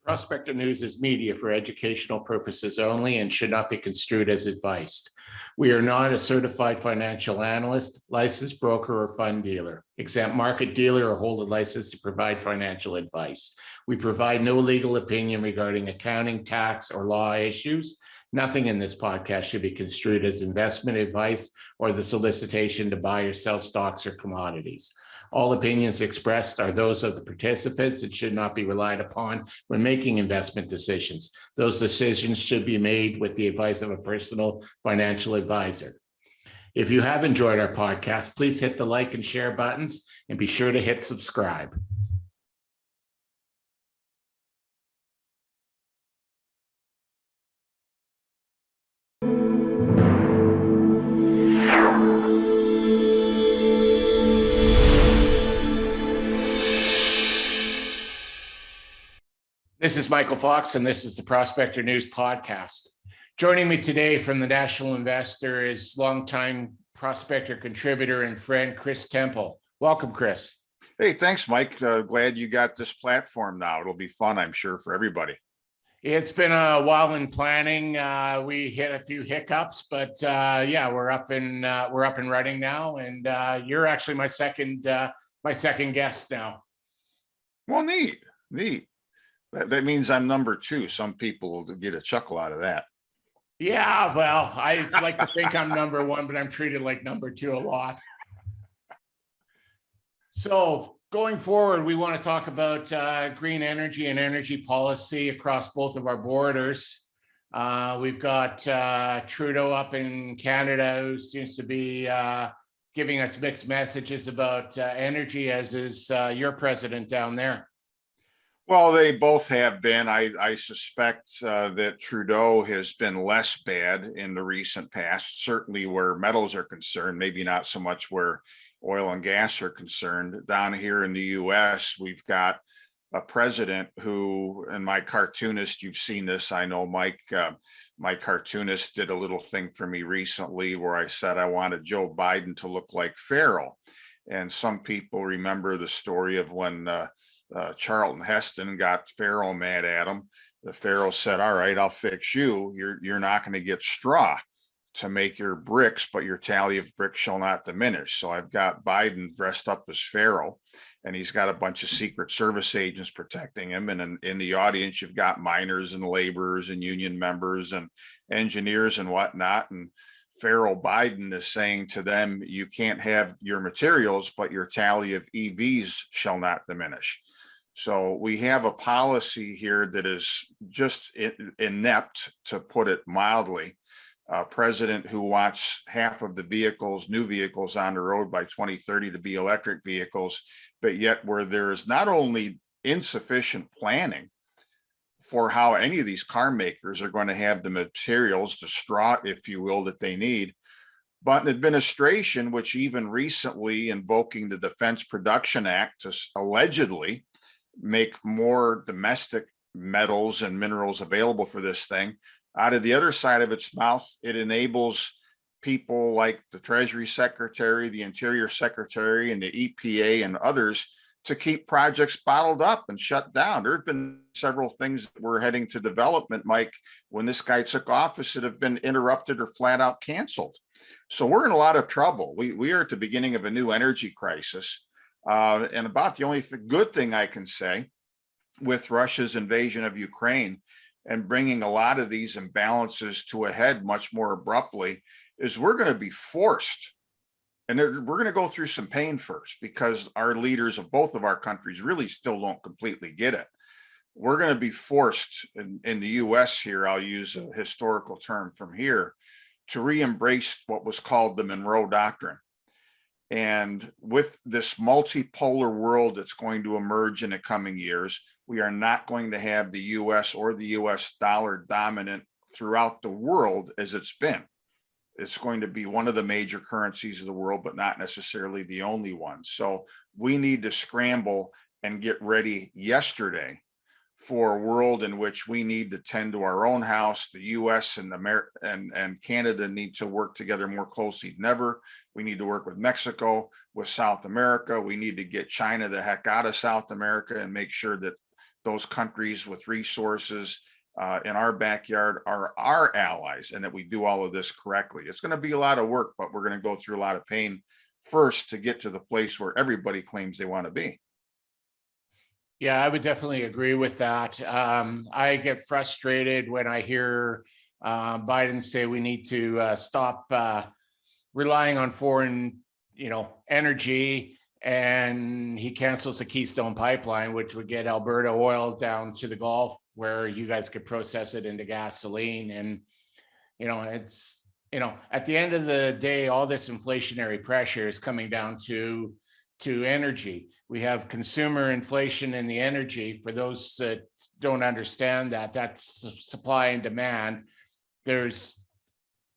Prospector News is media for educational purposes only and should not be construed as advice. We are not a certified financial analyst, licensed broker, or fund dealer, exempt market dealer, or hold a license to provide financial advice. We provide no legal opinion regarding accounting, tax, or law issues. Nothing in this podcast should be construed as investment advice or the solicitation to buy or sell stocks or commodities. All opinions expressed are those of the participants and should not be relied upon when making investment decisions. Those decisions should be made with the advice of a personal financial advisor. If you have enjoyed our podcast, please hit the like and share buttons and be sure to hit subscribe. This is Michael Fox, and this is the Prospector News Podcast. Joining me today from the National Investor is longtime Prospector contributor and friend, Chris Temple. Welcome, Chris. Hey, thanks, Mike. Glad you got this platform now. It'll be fun, I'm sure, for everybody. It's been a while in planning. We hit a few hiccups, but yeah, we're up and running now. And you're actually my second guest now. Well, neat. That means I'm number two. Some people will get a chuckle out of that. Yeah, well, I like to think I'm number one, but I'm treated like number two a lot. So going forward, we want to talk about green energy and energy policy across both of our borders. We've got Trudeau up in Canada, who seems to be giving us mixed messages about energy, as is your president down there. Well, they both have been. I suspect that Trudeau has been less bad in the recent past, certainly where metals are concerned, maybe not so much where oil and gas are concerned. Down here in the US, we've got a president who, and my cartoonist, you've seen this, I know, Mike, my cartoonist did a little thing for me recently where I said I wanted Joe Biden to look like Pharaoh. And some people remember the story of when Charlton Heston got Pharaoh mad at him. The Pharaoh said, "All right, I'll fix you. You're not going to get straw to make your bricks, but your tally of bricks shall not diminish." So I've got Biden dressed up as Pharaoh, and he's got a bunch of Secret Service agents protecting him. And in the audience, you've got miners and laborers and union members and engineers and whatnot. And Pharaoh Biden is saying to them, "You can't have your materials, but your tally of EVs shall not diminish." So we have a policy here that is just inept, to put it mildly. A president who wants half of the vehicles, new vehicles on the road by 2030 to be electric vehicles, but yet where there is not only insufficient planning for how any of these car makers are going to have the materials, the straw, if you will, that they need, but an administration which even recently invoking the Defense Production Act to allegedly make more domestic metals and minerals available for this thing. Out of the other side of its mouth, it enables people like the Treasury Secretary, the Interior Secretary, and the EPA and others to keep projects bottled up and shut down. There have been several things that were heading to development, Mike, when this guy took office, that have been interrupted or flat out canceled. So we're in a lot of trouble. We are at the beginning of a new energy crisis. And about the only good thing I can say with Russia's invasion of Ukraine and bringing a lot of these imbalances to a head much more abruptly is we're going to be forced, and we're going to go through some pain first, because our leaders of both of our countries really still don't completely get it. We're going to be forced in the US here, I'll use a historical term from here, to re-embrace what was called the Monroe Doctrine. And with this multipolar world that's going to emerge in the coming years, we are not going to have the US or the US dollar dominant throughout the world as it's been. It's going to be one of the major currencies of the world, but not necessarily the only one. So we need to scramble and get ready yesterday for a world in which we need to tend to our own house. The US and and Canada need to work together more closely than ever. We need to work with Mexico, with South America. We need to get China the heck out of South America and make sure that those countries with resources in our backyard are our allies, and that we do all of this correctly. It's going to be a lot of work, but we're going to go through a lot of pain first to get to the place where everybody claims they want to be. Yeah, I would definitely agree with that. I get frustrated when I hear Biden say we need to stop relying on foreign, energy, and he cancels the Keystone Pipeline, which would get Alberta oil down to the Gulf, where you guys could process it into gasoline. And it's at the end of the day, all this inflationary pressure is coming down to energy. We have consumer inflation in the energy. For those that don't understand that, that's supply and demand. There's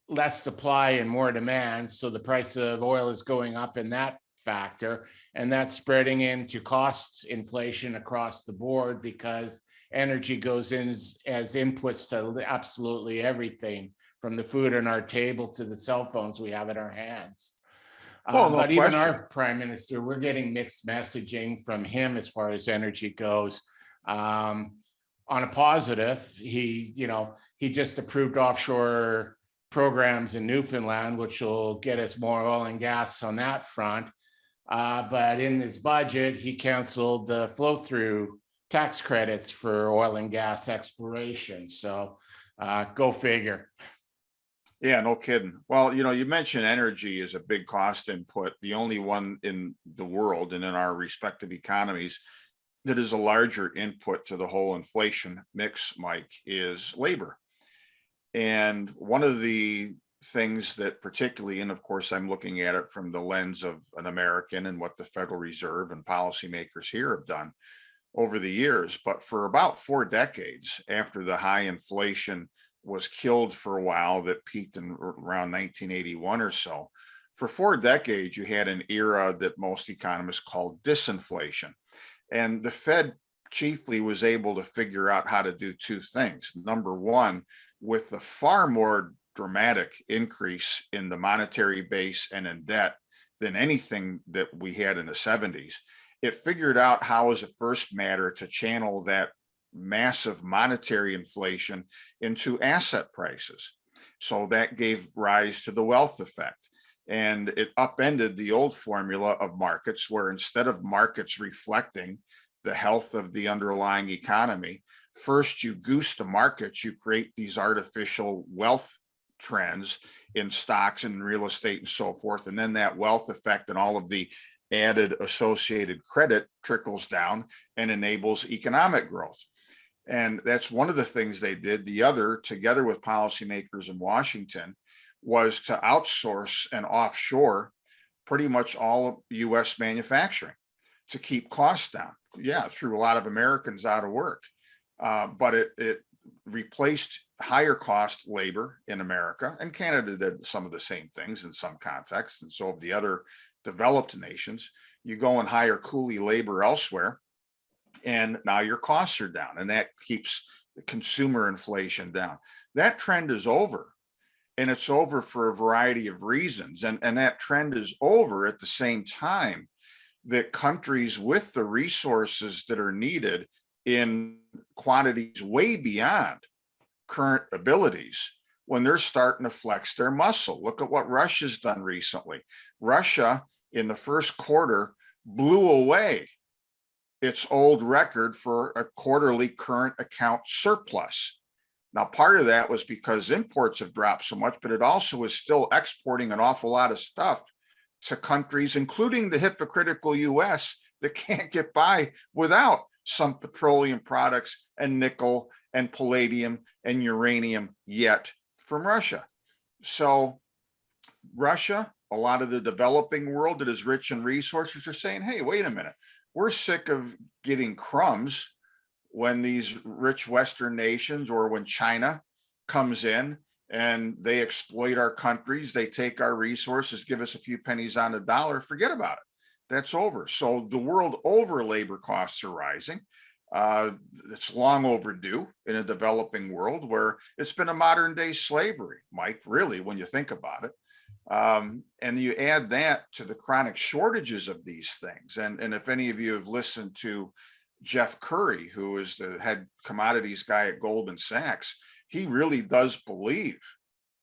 less supply and more demand, so the price of oil is going up in that factor, and that's spreading into cost inflation across the board, because energy goes in as inputs to absolutely everything, from the food on our table to the cell phones we have in our hands. Well, no but even question. our prime minister, we're getting mixed messaging from him as far as energy goes. On a positive, he just approved offshore programs in Newfoundland, which will get us more oil and gas on that front. But in his budget, he canceled the flow-through tax credits for oil and gas exploration. So go figure. Yeah, no kidding. Well, you mentioned energy is a big cost input. The only one in the world and in our respective economies that is a larger input to the whole inflation mix, Mike, is labor. And one of the things that particularly, and of course, I'm looking at it from the lens of an American and what the Federal Reserve and policymakers here have done over the years, but for about 4 decades after the high inflation was killed for a while, that peaked in around 1981 or so. For 4 decades, you had an era that most economists call disinflation. And the Fed chiefly was able to figure out how to do 2 things. Number one, with the far more dramatic increase in the monetary base and in debt than anything that we had in the 70s, it figured out how, as a first matter, to channel that massive monetary inflation into asset prices. So that gave rise to the wealth effect. And it upended the old formula of markets, where instead of markets reflecting the health of the underlying economy, first you goose the markets, you create these artificial wealth trends in stocks and real estate and so forth. And then that wealth effect and all of the added associated credit trickles down and enables economic growth. And that's one of the things they did. The other, together with policymakers in Washington, was to outsource and offshore pretty much all of US manufacturing to keep costs down. Yeah, threw a lot of Americans out of work, but it replaced higher cost labor in America, and Canada did some of the same things in some contexts, and so have the other developed nations. You go and hire coolie labor elsewhere, and now your costs are down, and that keeps the consumer inflation down. That trend is over, and it's over for a variety of reasons. And that trend is over at the same time that countries with the resources that are needed in quantities way beyond current abilities, when they're starting to flex their muscle. Look at what Russia's done recently. Russia, in the first quarter, blew away its old record for a quarterly current account surplus. Now, part of that was because imports have dropped so much, but it also is still exporting an awful lot of stuff to countries, including the hypocritical US, that can't get by without some petroleum products and nickel and palladium and uranium yet from Russia. So Russia, a lot of the developing world that is rich in resources, are saying, hey, wait a minute, we're sick of getting crumbs when these rich Western nations, or when China comes in and they exploit our countries, they take our resources, give us a few pennies on the dollar, forget about it. That's over. So the world over, labor costs are rising. It's long overdue in a developing world where it's been a modern day slavery, Mike, really, when you think about it. And you add that to the chronic shortages of these things. And if any of you have listened to Jeff Curry, who is the head commodities guy at Goldman Sachs, he really does believe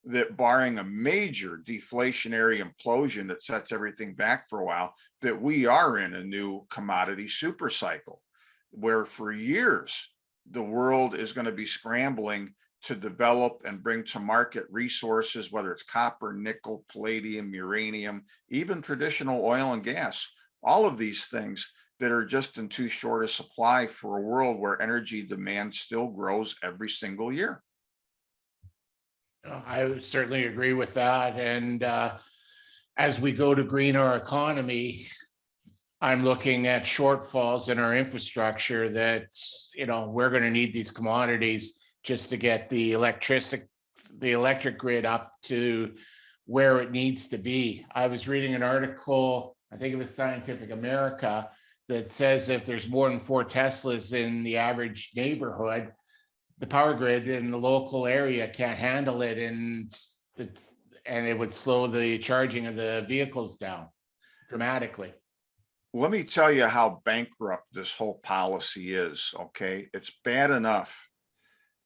that barring a major deflationary implosion that sets everything back for a while, that we are in a new commodity super cycle, where for years, the world is going to be scrambling to develop and bring to market resources, whether it's copper, nickel, palladium, uranium, even traditional oil and gas, all of these things that are just in too short a supply for a world where energy demand still grows every single year. I certainly agree with that. And as we go to green our economy, I'm looking at shortfalls in our infrastructure that, we're going to need these commodities just to get the electric grid up to where it needs to be. I was reading an article, I think it was Scientific America, that says if there's more than 4 Teslas in the average neighborhood, the power grid in the local area can't handle it, and it would slow the charging of the vehicles down dramatically. Let me tell you how bankrupt this whole policy is, okay? It's bad enough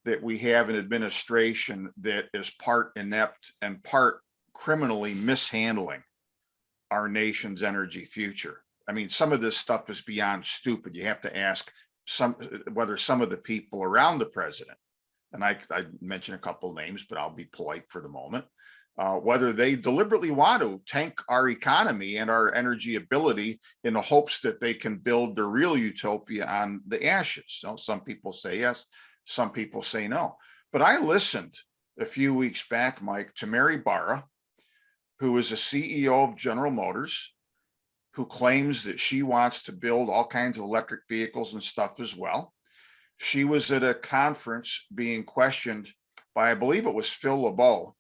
that we have an administration that is part inept and part criminally mishandling our nation's energy future. I mean, some of this stuff is beyond stupid. You have to ask whether some of the people around the president, and I mentioned a couple of names, but I'll be polite for the moment, whether they deliberately want to tank our economy and our energy ability in the hopes that they can build the real utopia on the ashes. So some people say yes, some people say no. But I listened a few weeks back, Mike, to Mary Barra, who is a CEO of General Motors, who claims that she wants to build all kinds of electric vehicles and stuff as well. She was at a conference being questioned by, I believe it was Phil LeBeau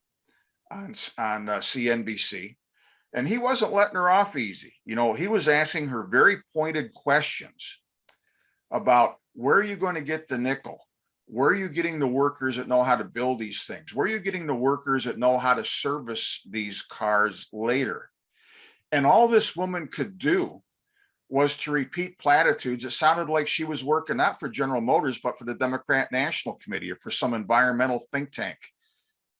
on CNBC, and he wasn't letting her off easy. He was asking her very pointed questions about, where are you going to get the nickel? Where are you getting the workers that know how to build these things? Where are you getting the workers that know how to service these cars later? And all this woman could do was to repeat platitudes. It sounded like she was working not for General Motors, but for the Democrat National Committee or for some environmental think tank.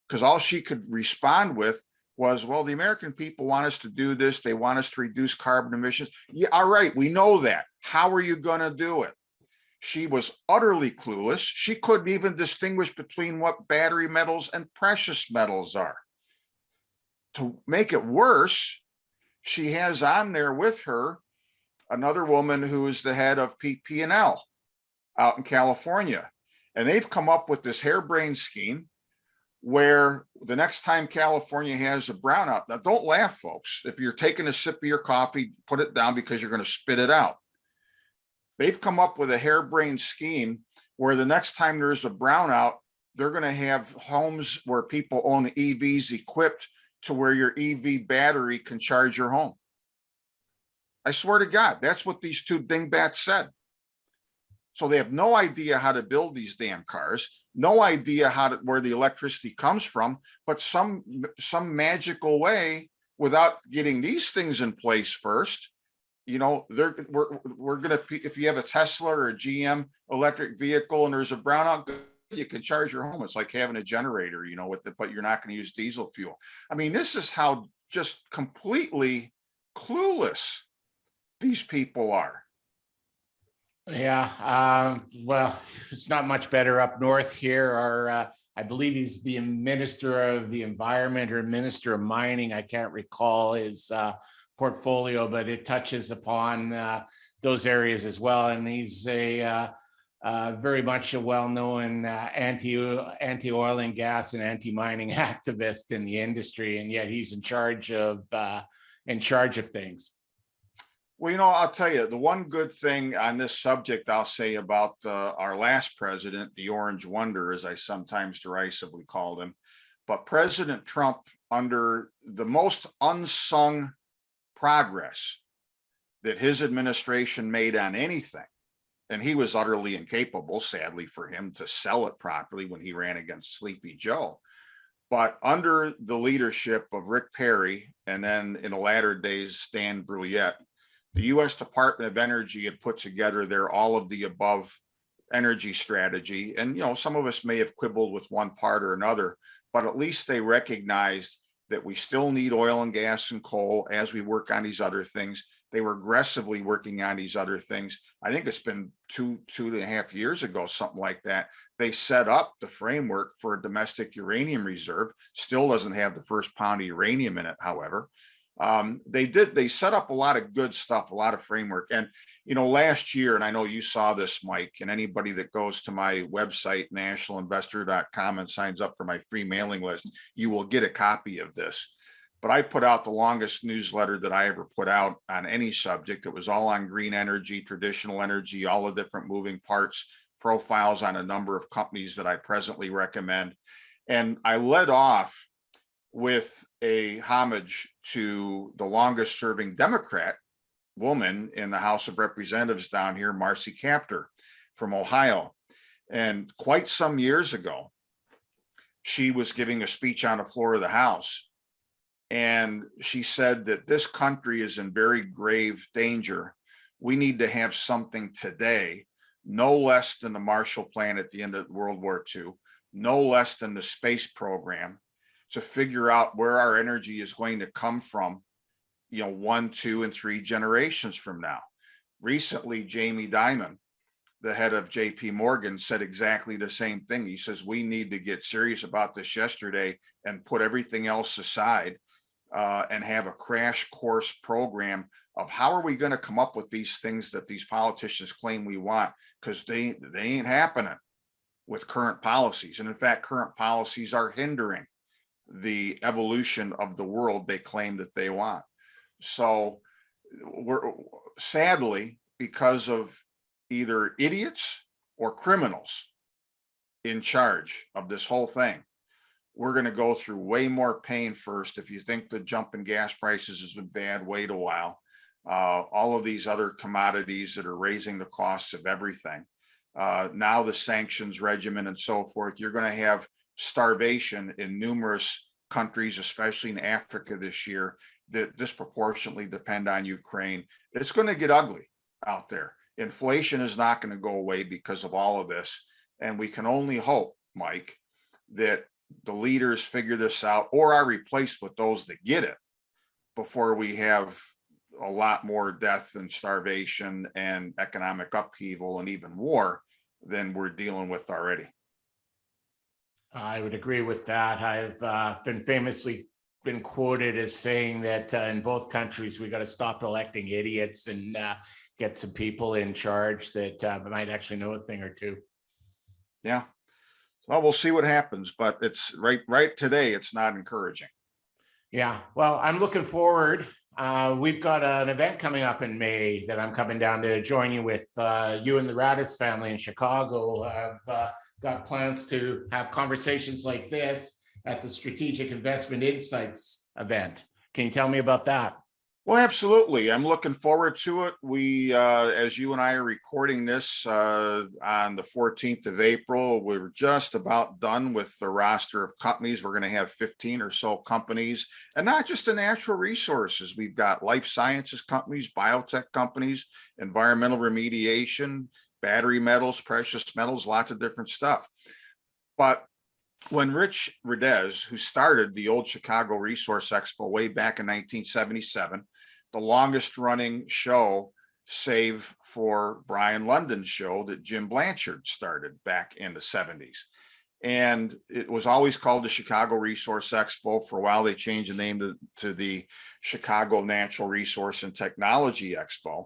Because all she could respond with was, well, the American people want us to do this. They want us to reduce carbon emissions. Yeah, all right, we know that. How are you going to do it? She was utterly clueless. She couldn't even distinguish between what battery metals and precious metals are. To make it worse, she has on there with her another woman who is the head of PP&L out in California. And they've come up with this harebrained scheme where the next time California has a brownout, now don't laugh, folks. If you're taking a sip of your coffee, put it down because you're going to spit it out. They've come up with a harebrained scheme where the next time there's a brownout, they're going to have homes where people own EVs equipped to where your EV battery can charge your home. I swear to God, that's what these two dingbats said. So they have no idea how to build these damn cars, no idea where the electricity comes from, but some magical way, without getting these things in place first, we're gonna, if you have a Tesla or a GM electric vehicle and there's a brownout, you can charge your home. It's like having a generator, but you're not going to use diesel fuel. I mean, this is how just completely clueless these people are. Yeah, well, it's not much better up north here. I believe he's the Minister of the Environment or Minister of Mining. I can't recall his portfolio, but it touches upon those areas as well. And he's very much a well-known anti-oil and gas and anti-mining activist in the industry, and yet he's in charge of things. Well, I'll tell you, the one good thing on this subject I'll say about our last president, the Orange Wonder, as I sometimes derisively called him, but President Trump, under the most unsung progress that his administration made on anything, and he was utterly incapable, sadly for him, to sell it properly when he ran against Sleepy Joe. But under the leadership of Rick Perry, and then in the latter days, Stan Bruyette, the U.S. Department of Energy had put together their all of the above energy strategy. And, some of us may have quibbled with one part or another, but at least they recognized that we still need oil and gas and coal as we work on these other things. They were aggressively working on these other things. I think it's been two and a half years ago, something like that. They set up the framework for a domestic uranium reserve. Still doesn't have the first pound of uranium in it, however. They set up a lot of good stuff, a lot of framework. And, last year, and I know you saw this, Mike, and anybody that goes to my website, nationalinvestor.com, and signs up for my free mailing list, you will get a copy of this. But I put out the longest newsletter that I ever put out on any subject. It was all on green energy, traditional energy, all the different moving parts, profiles on a number of companies that I presently recommend. And I led off with a homage to the longest serving Democrat woman in the House of Representatives down here, Marcy Kaptur from Ohio. And quite some years ago, she was giving a speech on the floor of the House. And she said that this country is in very grave danger. We need to have something today, no less than the Marshall Plan at the end of World War II, no less than the space program, to figure out where our energy is going to come from, 1, 2, and 3 generations from now. Recently, Jamie Dimon, the head of JP Morgan, said exactly the same thing. He says, we need to get serious about this yesterday and put everything else aside and have a crash course program of how are we going to come up with these things that these politicians claim we want, because they ain't happening with current policies. And in fact, current policies are hindering the evolution of the world they claim that they want. So we're sadly, because of either idiots or criminals in charge of this whole thing, we're going to go through way more pain first. If you think the jump in gas prices has been bad, wait a while. All of these other commodities that are raising the costs of everything. Now the sanctions regimen and so forth, you're going to have starvation in numerous countries, especially in Africa this year, that disproportionately depend on Ukraine. It's going to get ugly out there. Inflation is not going to go away because of all of this. And we can only hope, Mike, that the leaders figure this out or are replaced with those that get it before we have a lot more death and starvation and economic upheaval and even war than we're dealing with already. I would agree with that. I've been famously been quoted as saying that in both countries, we got to stop electing idiots and get some people in charge that might actually know a thing or two. Yeah. Well, we'll see what happens, but it's right today, it's not encouraging. Yeah. Well, I'm looking forward. We've got an event coming up in May that I'm coming down to join you with. You and the Radis family in Chicago have got plans to have conversations like this at the Strategic Investment Insights event. Can you tell me about that? Well, absolutely. I'm looking forward to it. We, as you and I are recording this on the 14th of April, we're just about done with the roster of companies. We're going to have 15 or so companies, and not just the natural resources. We've got life sciences companies, biotech companies, environmental remediation, battery metals, precious metals, lots of different stuff. But when Rich Redez, who started the old Chicago Resource Expo way back in 1977, the longest running show, save for Brian London's show that Jim Blanchard started back in the 70s. And it was always called the Chicago Resource Expo. For a while, they changed the name to the Chicago Natural Resource and Technology Expo.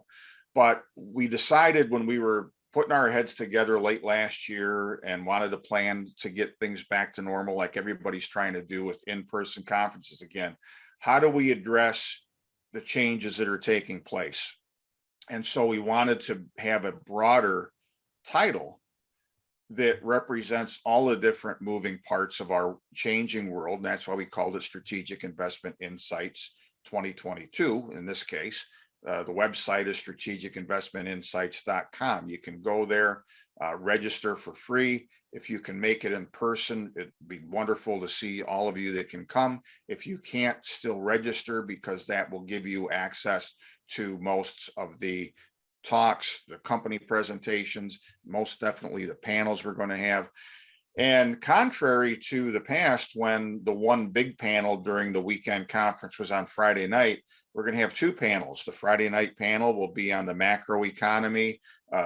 But we decided when we were putting our heads together late last year and wanted to plan to get things back to normal, like everybody's trying to do with in-person conferences again, how do we address the changes that are taking place? And so we wanted to have a broader title that represents all the different moving parts of our changing world. And that's why we called it Strategic Investment Insights 2022 in this case. The website is strategicinvestmentinsights.com. You can go there, register for free. If you can make it in person, it'd be wonderful to see all of you that can come. If you can't, still register, because that will give you access to most of the talks, the company presentations, most definitely the panels we're going to have. And contrary to the past, when the one big panel during the weekend conference was on Friday night, we're going to have two panels. The Friday night panel will be on the macro economy,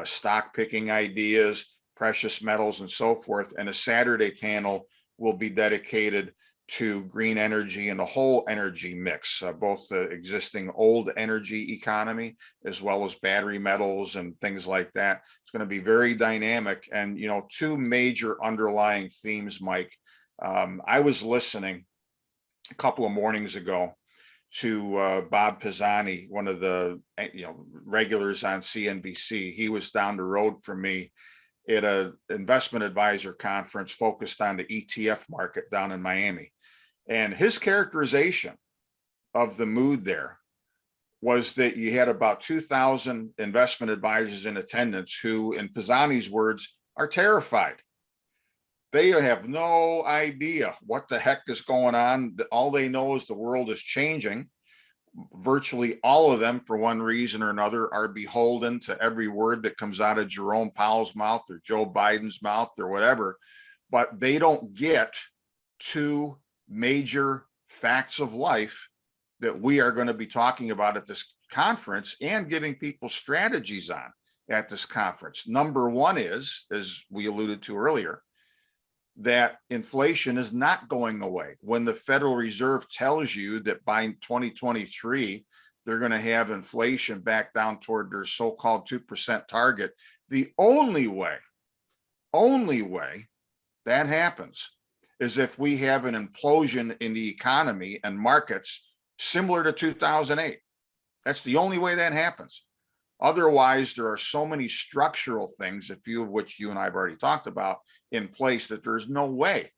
stock picking ideas, precious metals, and so forth. And a Saturday panel will be dedicated to green energy and the whole energy mix, both the existing old energy economy, as well as battery metals and things like that. It's going to be very dynamic. And, you know, two major underlying themes, Mike. I was listening a couple of mornings ago to Bob Pisani, one of the regulars on CNBC. He was down the road from me at an investment advisor conference focused on the ETF market down in Miami. And his characterization of the mood there was that you had about 2,000 investment advisors in attendance who, in Pisani's words, are terrified. They have no idea what the heck is going on. All they know is the world is changing. Virtually all of them, for one reason or another, are beholden to every word that comes out of Jerome Powell's mouth or Joe Biden's mouth or whatever, but they don't get two major facts of life that we are going to be talking about at this conference and giving people strategies on at this conference. Number one is, as we alluded to earlier, that inflation is not going away. When the Federal Reserve tells you that by 2023, they're going to have inflation back down toward their so-called 2% target, the only way that happens is if we have an implosion in the economy and markets similar to 2008. That's the only way that happens. Otherwise, there are so many structural things, a few of which you and I have already talked about, in place that there's no way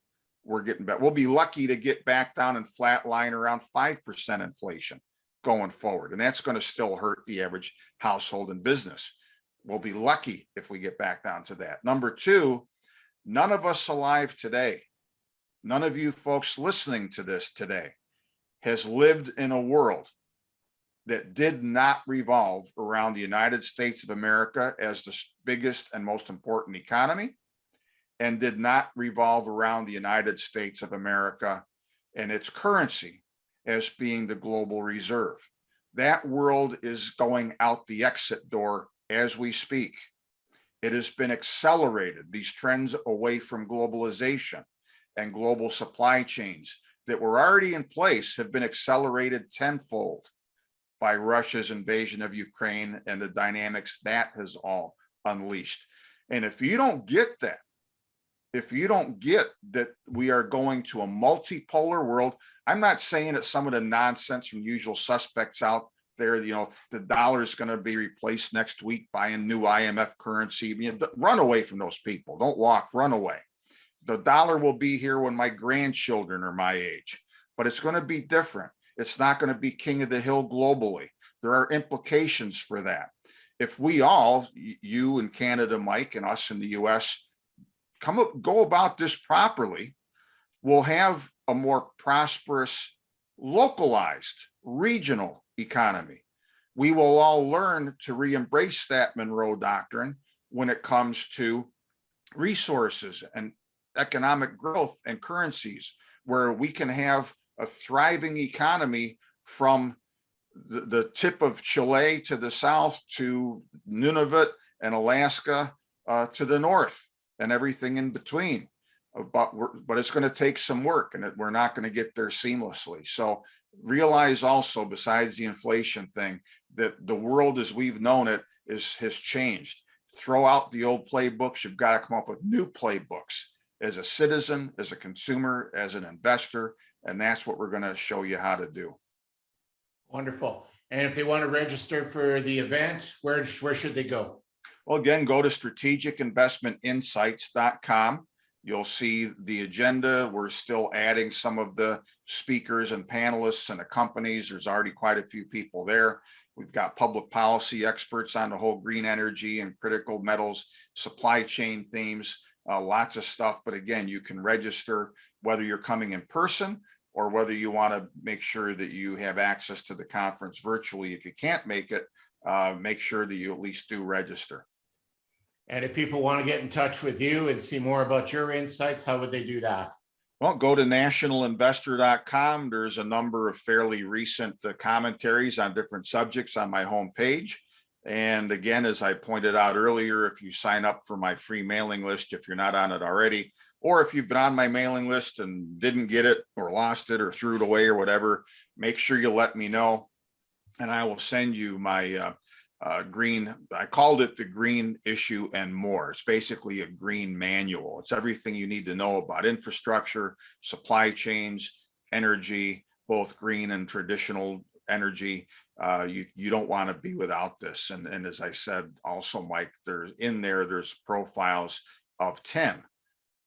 we're getting back. We'll be lucky to get back down and flatline around 5% inflation going forward. And that's going to still hurt the average household and business. We'll be lucky if we get back down to that. Number two, none of us alive today, none of you folks listening to this today has lived in a world that did not revolve around the United States of America as the biggest and most important economy, and did not revolve around the United States of America and its currency as being the global reserve. That world is going out the exit door as we speak. It has been accelerated. These trends away from globalization and global supply chains that were already in place have been accelerated tenfold by Russia's invasion of Ukraine and the dynamics that has all unleashed. And if you don't get that, if you don't get that we are going to a multipolar world, I'm not saying that some of the nonsense from usual suspects out there, the dollar is going to be replaced next week by a new IMF currency. Run away from those people. Don't walk, run away. The dollar will be here when my grandchildren are my age, but it's going to be different. It's not going to be king of the hill globally. There are implications for that. If we all, you in Canada, Mike, and us in the US, go about this properly, we'll have a more prosperous, localized, regional economy. We will all learn to re-embrace that Monroe Doctrine when it comes to resources and economic growth and currencies, where we can have a thriving economy from the tip of Chile to the south to Nunavut and Alaska to the north and everything in between. But it's going to take some work, and we're not going to get there seamlessly. So realize also, besides the inflation thing, that the world as we've known it has changed. Throw out the old playbooks. You've got to come up with new playbooks as a citizen, as a consumer, as an investor. And that's what we're going to show you how to do. Wonderful. And if they want to register for the event, where should they go? Well, again, go to strategicinvestmentinsights.com. You'll see the agenda. We're still adding some of the speakers and panelists and the companies. There's already quite a few people there. We've got public policy experts on the whole green energy and critical metals, supply chain themes, lots of stuff. But again, you can register whether you're coming in person or whether you want to make sure that you have access to the conference virtually. If you can't make it, make sure that you at least do register. And if people want to get in touch with you and see more about your insights, how would they do that? Well, go to nationalinvestor.com. There's a number of fairly recent commentaries on different subjects on my homepage. And again, as I pointed out earlier, if you sign up for my free mailing list, if you're not on it already, or if you've been on my mailing list and didn't get it or lost it or threw it away or whatever, make sure you let me know. And I will send you my green, I called it the green issue and more. It's basically a green manual. It's everything you need to know about infrastructure, supply chains, energy, both green and traditional energy. You don't want to be without this. And as I said, also, Mike, there's profiles of 10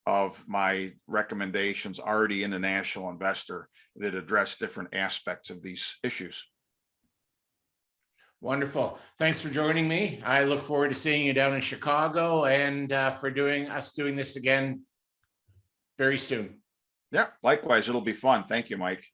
of my recommendations already in the National Investor that address different aspects of these issues. Wonderful. Thanks for joining me. I look forward to seeing you down in Chicago and for doing this again very soon. Yeah, likewise, it'll be fun. Thank you, Mike.